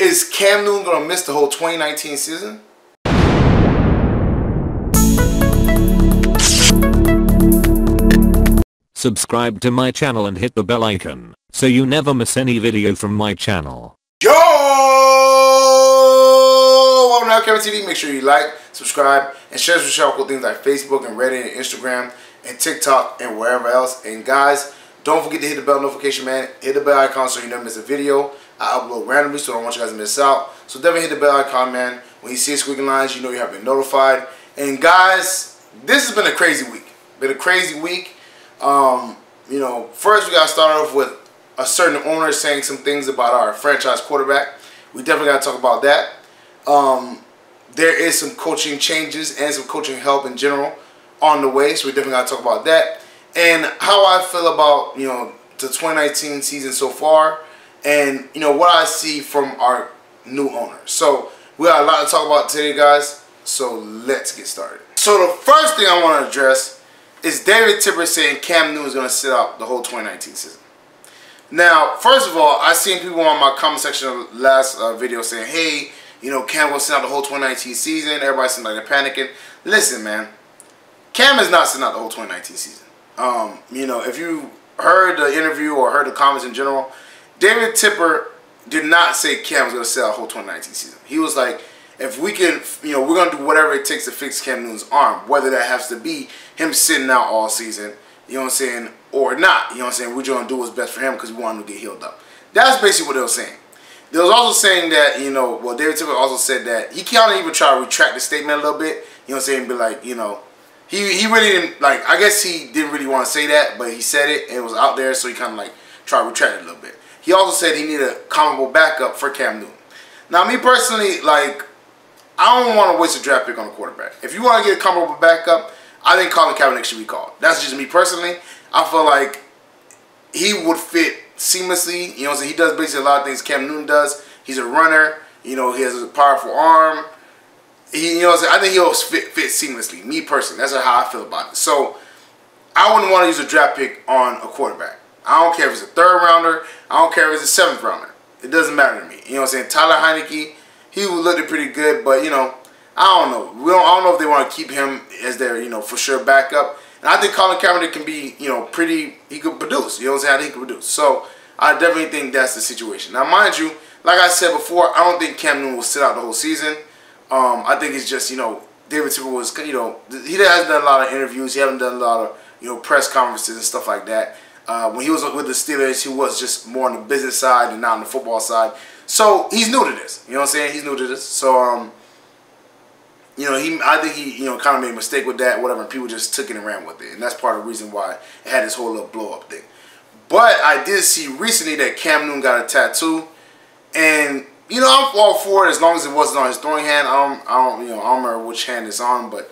Is Cam Newton going to miss the whole 2019 season? Subscribe to my channel and hit the bell icon so you never miss any video from my channel. Yo! Welcome to LCameraTV. Make sure you like, subscribe, and share some cool things like Facebook and Reddit and Instagram and TikTok and wherever else. And guys, don't forget to hit the bell notification, man. Hit the bell icon so you never miss a video. I upload randomly, so I don't want you guys to miss out. So definitely hit the bell icon, man. When you see squiggly lines, you know you have been notified. And guys, this has been a crazy week. Been a crazy week. You know, first we got to start off with a certain owner saying some things about our franchise quarterback. We definitely got to talk about that. There is some coaching changes and some coaching help in general on the way, so we definitely got to talk about that. And how I feel about, you know, the 2019 season so far, and you know what I see from our new owner. So we got a lot to talk about today, guys. So let's get started. So the first thing I want to address is David Tepper saying Cam Newton is going to sit out the whole 2019 season. Now, first of all, I seen people on my comment section of the last video saying, hey, you know, Cam will sit out the whole 2019 season. Everybody seems like they're panicking. Listen, man, Cam is not sitting out the whole 2019 season. You know, if you heard the interview or heard the comments in general, David Tepper did not say Cam was going to sit out the whole 2019 season. He was like, if we can, you know, we're going to do whatever it takes to fix Cam Newton's arm, whether that has to be him sitting out all season, you know what I'm saying, or not. You know what I'm saying? We're going to do what's best for him because we want him to get healed up. That's basically what they were saying. They was also saying that, you know, well, David Tepper also said that he can't even try to retract the statement a little bit, you know what I'm saying, be like, you know, he really didn't, like, I guess he didn't really want to say that, but he said it and it was out there, so he kind of like tried to retract it a little bit. He also said he needed a comparable backup for Cam Newton. Now, me personally, like, I don't want to waste a draft pick on a quarterback. If you want to get a comparable backup, I think Colin Kaepernick should be called. That's just me personally. I feel like he would fit seamlessly. You know what I'm saying? He does basically a lot of things Cam Newton does. He's a runner. You know, he has a powerful arm. You know what I'm saying? I think he'll fit seamlessly. Me personally. That's how I feel about it. So, I wouldn't want to use a draft pick on a quarterback. I don't care if it's a third rounder. I don't care if it's a seventh rounder. It doesn't matter to me. You know what I'm saying? Tyler Heineke, he looked pretty good, but, you know, I don't know. I don't know if they want to keep him as their, you know, for sure backup. And I think Colin Kaepernick can be, you know, he could produce. You know what I'm saying? I think he can produce. So, I definitely think that's the situation. Now, mind you, like I said before, I don't think Cam Newton will sit out the whole season. I think it's just, you know, David Tepper was, you know, he hasn't done a lot of interviews. He hasn't done a lot of, you know, press conferences and stuff like that. When he was with the Steelers, he was just more on the business side and not on the football side. So, he's new to this. You know what I'm saying? He's new to this. So, you know, I think he, you know, kind of made a mistake with that, whatever, and people just took it and ran with it. And that's part of the reason why it had this whole little blow-up thing. But I did see recently that Cam Newton got a tattoo. And, you know, I'm all for it as long as it wasn't on his throwing hand. I don't remember which hand it's on, but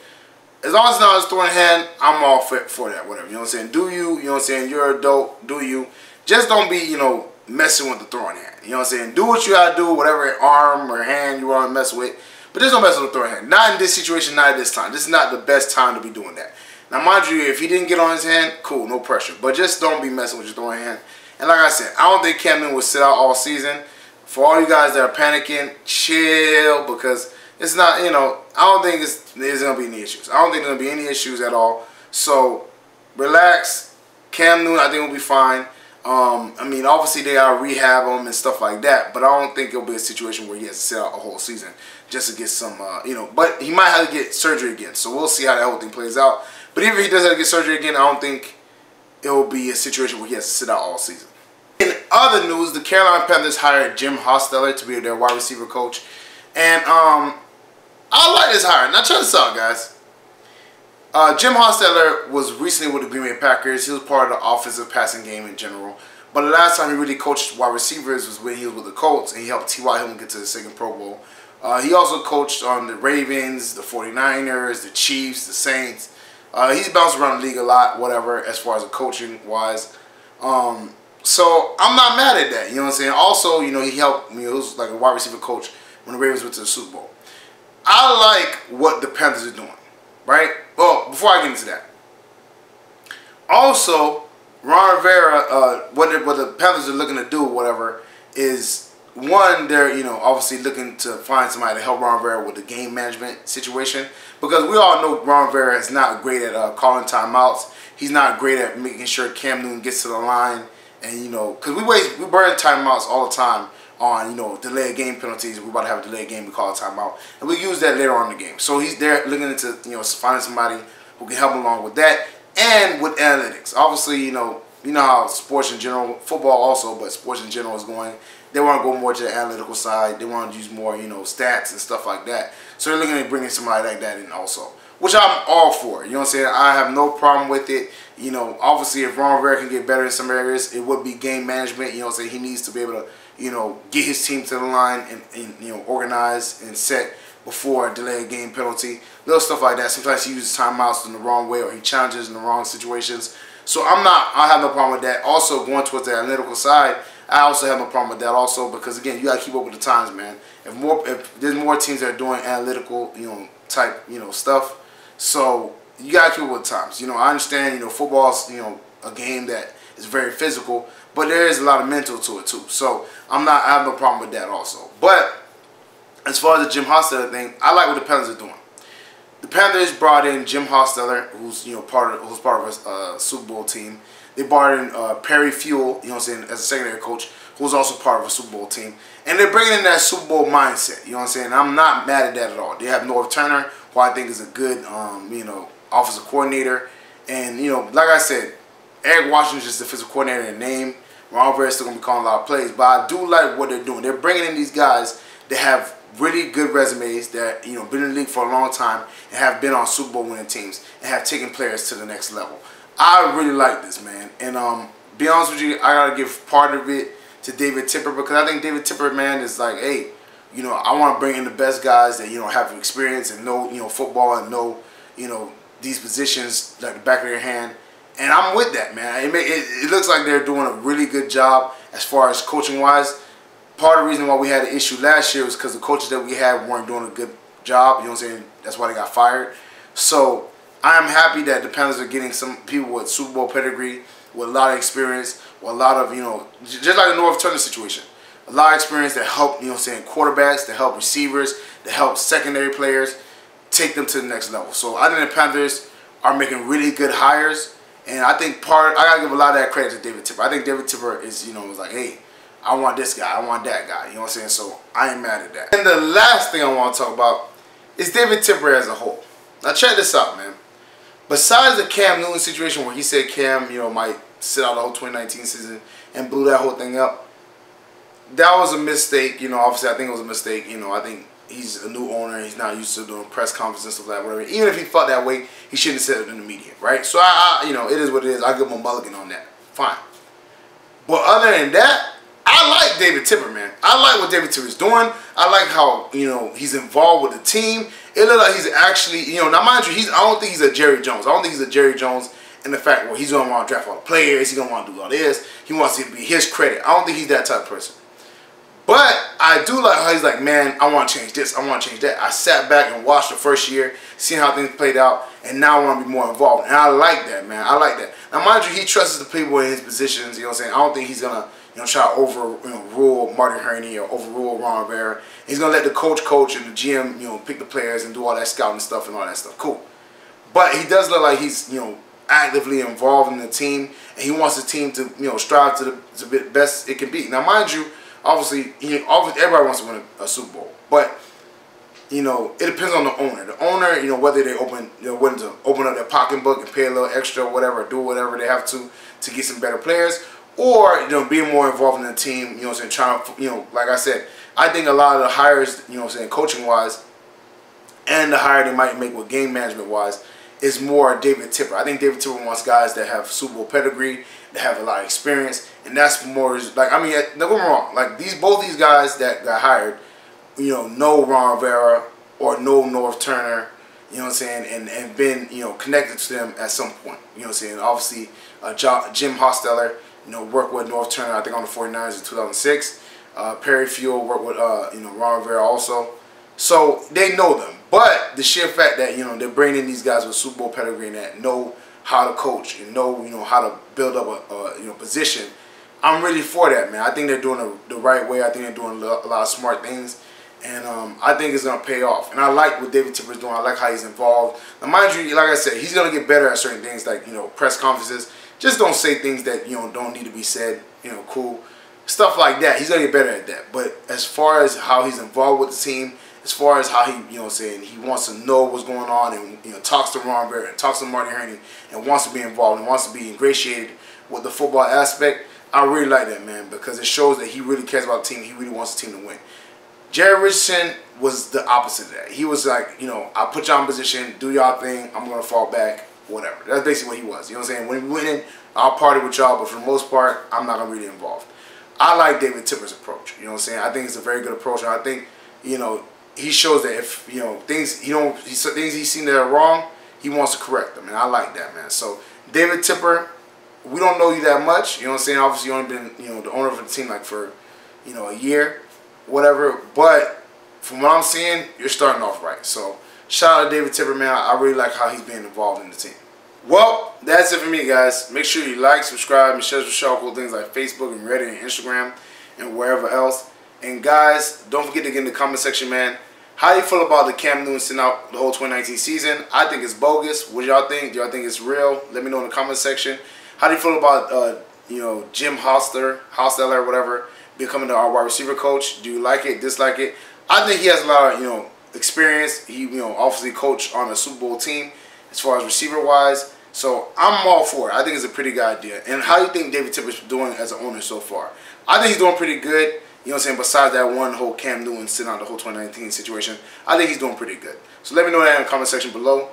as long as it's not on his throwing hand, I'm all for that, whatever. You know what I'm saying? Do you, you know what I'm saying? You're an adult, do you. Just don't be, you know, messing with the throwing hand. You know what I'm saying? Do what you gotta do, whatever arm or hand you want to mess with. But just don't mess with the throwing hand. Not in this situation, not at this time. This is not the best time to be doing that. Now, mind you, if he didn't get on his hand, cool, no pressure. But just don't be messing with your throwing hand. And like I said, I don't think Cam Newton will sit out all season. For all you guys that are panicking, chill, because it's not, you know, I don't think there's going to be any issues. I don't think there's going to be any issues at all. So, relax. Cam Newton, I think, will be fine. I mean, obviously, they got to rehab him and stuff like that, but I don't think it'll be a situation where he has to sit out a whole season just to get some, you know, but he might have to get surgery again, so we'll see how that whole thing plays out. But even if he does have to get surgery again, I don't think it will be a situation where he has to sit out all season. In other news, the Carolina Panthers hired Jim Hostler to be their wide receiver coach, and I like this hire. Now, check this out, guys. Jim Hostler was recently with the Green Bay Packers. He was part of the offensive passing game in general. But the last time he really coached wide receivers was when he was with the Colts, and he helped T.Y. Hilton get to the second Pro Bowl. He also coached on the Ravens, the 49ers, the Chiefs, the Saints. He's bounced around the league a lot, whatever, as far as the coaching-wise. So I'm not mad at that, you know what I'm saying? Also, you know, he helped me. He was like a wide receiver coach when the Ravens went to the Super Bowl. I like what the Panthers are doing, right? Well, before I get into that. Also, Ron Rivera, what the Panthers are looking to do, whatever, is one, they're, you know, obviously looking to find somebody to help Ron Rivera with the game management situation, because we all know Ron Rivera is not great at calling timeouts. He's not great at making sure Cam Newton gets to the line, and, you know, because we burn timeouts all the time on, you know, delayed game penalties. We're about to have a delayed game, we call a timeout, and we use that later on in the game. So he's there looking into, you know, finding somebody who can help him along with that, and with analytics. Obviously, you know how sports in general, football also, but sports in general is going. They want to go more to the analytical side. They want to use more, you know, stats and stuff like that. So they're looking at bringing somebody like that in also, which I'm all for. You know what I'm saying? I have no problem with it. You know, obviously, if Ron Rivera can get better in some areas, it would be game management. You know what I'm saying? He needs to be able to, you know, get his team to the line and you know, organize and set before a delayed game penalty. Little stuff like that. Sometimes he uses timeouts in the wrong way, or he challenges in the wrong situations. So I have no problem with that. Also, going towards the analytical side, I also have no problem with that also, because again, you gotta keep up with the times, man. If there's more teams that are doing analytical, you know, type, you know, stuff, so you gotta keep up with the times. You know, I understand, you know, football's, you know, a game that is very physical, but there is a lot of mental to it too. So I have no problem with that also. But as far as the Jim Hostler thing, I like what the Panthers are doing. The Panthers brought in Jim Hostler, who's, you know, part of a Super Bowl team. They brought in Perry Fuel, you know what I'm saying, as a secondary coach, who's also part of a Super Bowl team. And they're bringing in that Super Bowl mindset, you know what I'm saying. I'm not mad at that at all. They have Norv Turner, who I think is a good, you know, offensive coordinator. And, you know, like I said, Eric Washington's just the defensive coordinator in name. Ron Rivera's still going to be calling a lot of plays. But I do like what they're doing. They're bringing in these guys that have really good resumes, that, you know, been in the league for a long time and have been on Super Bowl winning teams and have taken players to the next level. I really like this, man. And be honest with you, I gotta give part of it to David Tepper, because I think David Tepper, man, is like, hey, you know, I want to bring in the best guys that, you know, have experience and know, you know, football and know, you know, these positions like the back of their hand. And I'm with that, man. It looks like they're doing a really good job as far as coaching wise. Part of the reason why we had an issue last year was because the coaches that we had weren't doing a good job. You know what I'm saying? That's why they got fired. So I am happy that the Panthers are getting some people with Super Bowl pedigree, with a lot of experience, with a lot of, you know, just like the Norv Turner situation. A lot of experience that help, you know what I'm saying, quarterbacks, that help receivers, that help secondary players take them to the next level. So I think the Panthers are making really good hires. And I think I got to give a lot of that credit to David Tepper. I think David Tepper is, you know, was like, hey, I want this guy, I want that guy. You know what I'm saying? So I ain't mad at that. And the last thing I want to talk about is David Tepper as a whole. Now check this out, man. Besides the Cam Newton situation where he said Cam, you know, might sit out the whole 2019 season and blew that whole thing up, that was a mistake. You know, obviously I think it was a mistake. You know, I think he's a new owner. He's not used to doing press conferences and stuff like that, whatever. Even if he felt that way, he shouldn't have said it in the media, right? So you know, it is what it is. I give him a mulligan on that. Fine. But other than that, I like David Tepper, man. I like what David Tepper is doing. I like how, you know, he's involved with the team. It looks like he's actually, you know, now mind you, I don't think he's a Jerry Jones. I don't think he's a Jerry Jones in the fact where he's going to want to draft all the players. He's going to want to do all this. He wants it to be his credit. I don't think he's that type of person. But I do like how he's like, man, I want to change this. I want to change that. I sat back and watched the first year, seeing how things played out, and now I want to be more involved. And I like that, man. I like that. Now, mind you, he trusts the people in his positions. You know what I'm saying? I don't think he's going to, you know, try to overrule Marty Herney or overrule Ron Rivera. He's going to let the coach and the GM, you know, pick the players and do all that scouting stuff and all that stuff. Cool. But he does look like he's, you know, actively involved in the team, and he wants the team to, you know, strive to the best it can be. Now, mind you, obviously everybody wants to win a Super Bowl, but, you know, it depends on the owner. The owner, you know, whether they willing to open up their pocketbook and pay a little extra or whatever, or do whatever they have to get some better players, or, you know, being more involved in the team, you know what I'm saying, trying to, you know, like I said, I think a lot of the hires, you know what I'm saying, coaching-wise, and the hire they might make with game management-wise, is more David Tepper. I think David Tepper wants guys that have Super Bowl pedigree, that have a lot of experience, and that's more, like, I mean, don't get me wrong, like, both these guys that got hired, you know Ron Rivera or know Norv Turner, you know what I'm saying, and been, you know, connected to them at some point, you know what I'm saying. Obviously, Jim Hostler, you know, worked with Norv Turner, I think, on the 49ers in 2006. Perry Fuel worked with, you know, Ron Rivera also. So they know them. But the sheer fact that, you know, they're bringing in these guys with Super Bowl pedigree and that know how to coach and know, you know, how to build up a you know, position, I'm really for that, man. I think they're doing the right way. I think they're doing a lot of smart things. And I think it's going to pay off. And I like what David Tepper's doing. I like how he's involved. Now, mind you, like I said, he's going to get better at certain things like, press conferences. Just don't say things that, don't need to be said, cool. Stuff like that. He's going to get better at that. But as far as how he's involved with the team, as far as how he, saying he wants to know what's going on and, talks to Ron Barrett and talks to Marty Herney and wants to be involved and wants to be ingratiated with the football aspect, I really like that, man, because it shows that he really cares about the team. He really wants the team to win. Jerry Richardson was the opposite of that. He was like, I put y'all in position, do y'all thing, I'm going to fall back, whatever. That's basically what he was. You know what I'm saying? When we winning, I'll party with y'all, but for the most part, I'm not going to be really involved. I like David Tepper's approach. You know what I'm saying? I think it's a very good approach, and I think, he shows that if, things he's seen that are wrong, he wants to correct them, and I like that, man. So, David Tepper, we don't know you that much. You know what I'm saying? Obviously, you only been, the owner of the team like for, a year. Whatever, but from what I'm seeing, you're starting off right. So, shout out to David Tepper, man. I really like how he's being involved in the team. Well, that's it for me, guys. Make sure you like, subscribe, and share some cool things like Facebook and Reddit and Instagram and wherever else. And guys, don't forget to get in the comment section, man. How do you feel about the Cam Newton sitting out the whole 2019 season? I think it's bogus. What do y'all think? Do y'all think it's real? Let me know in the comment section. How do you feel about Jim Hostler or whatever, becoming our wide receiver coach? Do you like it, dislike it? I think he has a lot of, experience. He, obviously coached on a Super Bowl team as far as receiver-wise. So I'm all for it. I think it's a pretty good idea. And how do you think David Tepper's doing as an owner so far? I think he's doing pretty good. You know what I'm saying? Besides that one whole Cam Newton sitting out the whole 2019 situation, I think he's doing pretty good. So let me know that in the comment section below.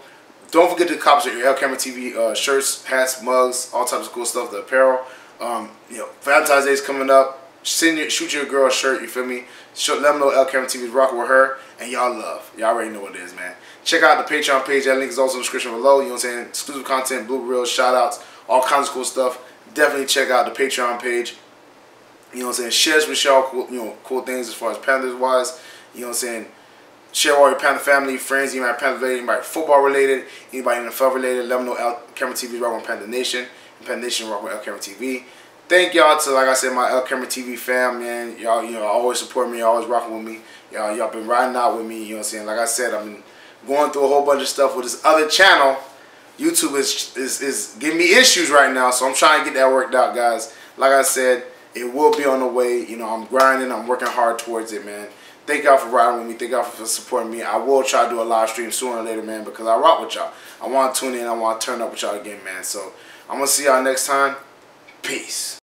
Don't forget to copy your LCameraTV shirts, hats, mugs, all types of cool stuff, the apparel. Valentine's Day is coming up. Shoot your girl a shirt, you feel me? Let them know LCameraTV is rocking with her, and y'all love. Y'all already know what it is, man. Check out the Patreon page. That link is also in the description below. You know what I'm saying? Exclusive content, blue reels, shout outs, all kinds of cool stuff. Definitely check out the Patreon page. You know what I'm saying? Share with y'all cool things as far as Panthers wise. You know what I'm saying? Share all your Panther family, friends, anybody Panther related, anybody football related, anybody NFL related. Let them know LCameraTV is rocking with Panther Nation, and Panther Nation rocking with LCameraTV. Thank y'all to, like I said, my LCameraTV fam, man. Y'all, always support me, always rocking with me. Y'all been riding out with me. You know what I'm saying? Like I said, I've been going through a whole bunch of stuff with this other channel. YouTube is giving me issues right now, so I'm trying to get that worked out, guys. Like I said, it will be on the way. I'm grinding. I'm working hard towards it, man. Thank y'all for riding with me. Thank y'all for supporting me. I will try to do a live stream sooner or later, man, because I rock with y'all. I want to tune in. I want to turn up with y'all again, man. So I'm going to see y'all next time. Peace.